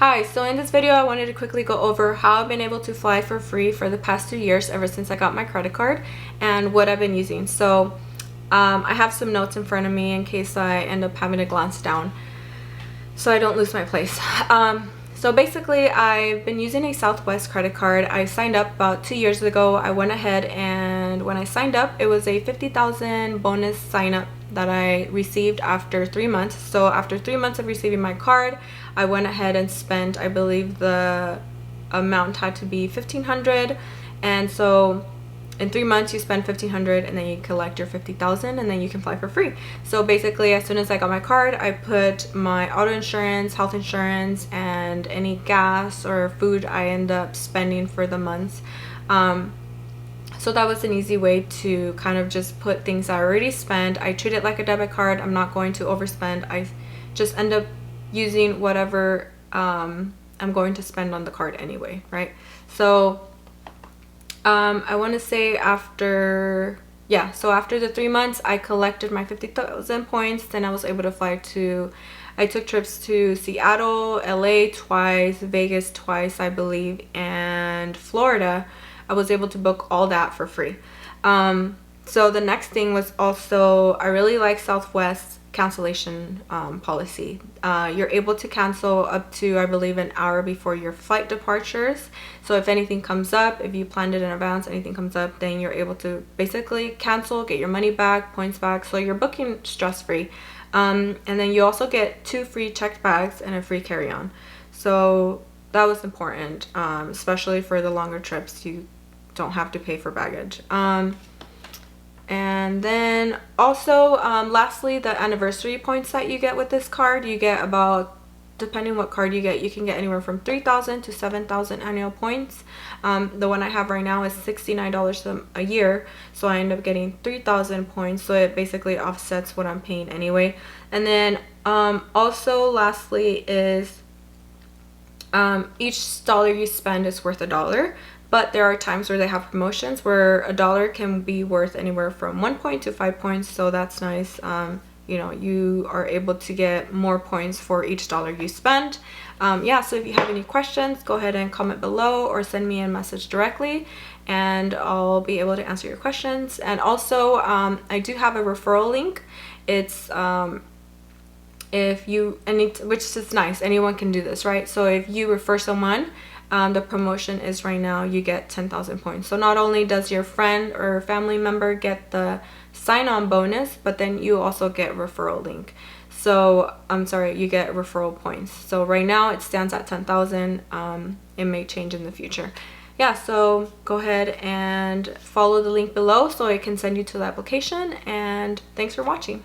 Hi, so in this video I wanted to quickly go over how I've been able to fly for free for the past 2 years ever since I got my credit card and what I've been using. So I have some notes in front of me in case I end up having to glance down so I don't lose my place. So basically I've been using a Southwest credit card. I signed up about 2 years ago. I went ahead and when I signed up it was a 50,000 bonus sign up that I received after 3 months. So after 3 months of receiving my card, I went ahead and spent, I believe the amount had to be $1,500, and so in 3 months you spend $1,500 and then you collect your 50,000 and then you can fly for free. So basically as soon as I got my card, I put my auto insurance, health insurance, and any gas or food I end up spending for the months. So that was an easy way to kind of just put things I already spent. I treat it like a debit card. I'm not going to overspend. I just end up using whatever I'm going to spend on the card anyway, right? So I want to say after the 3 months I collected my 50,000 points. Then I was able to fly to, I took trips to Seattle, LA twice, Vegas twice I believe, and Florida. I was able to book all that for free. So the next thing was also, I really like Southwest's cancellation policy. You're able to cancel up to, I believe, an hour before your flight departures. So if anything comes up, if you planned it in advance, anything comes up, then you're able to basically cancel, get your money back, points back. So you're booking stress-free. And then you also get 2 free checked bags and a free carry-on. So that was important, especially for the longer trips. You don't have to pay for baggage. And then also lastly, the anniversary points that you get with this card, you get about, depending what card you get, you can get anywhere from 3,000 to 7,000 annual points. The one I have right now is $69 a year, so I end up getting 3,000 points, so it basically offsets what I'm paying anyway. And then also lastly is each dollar you spend is worth $1. But there are times where they have promotions where $1 can be worth anywhere from 1 point to 5 points. So that's nice. You know, you are able to get more points for each dollar you spend. Yeah, so if you have any questions, go ahead and comment below or send me a message directly and I'll be able to answer your questions. And also, I do have a referral link. It's if you, which is nice, anyone can do this, right? So if you refer someone, the promotion is right now you get 10,000 points. So not only does your friend or family member get the sign-on bonus, but then you also get referral link. So I'm sorry, you get referral points. So right now it stands at 10,000. It may change in the future. Yeah, so go ahead and follow the link below so it can send you to the application, and thanks for watching.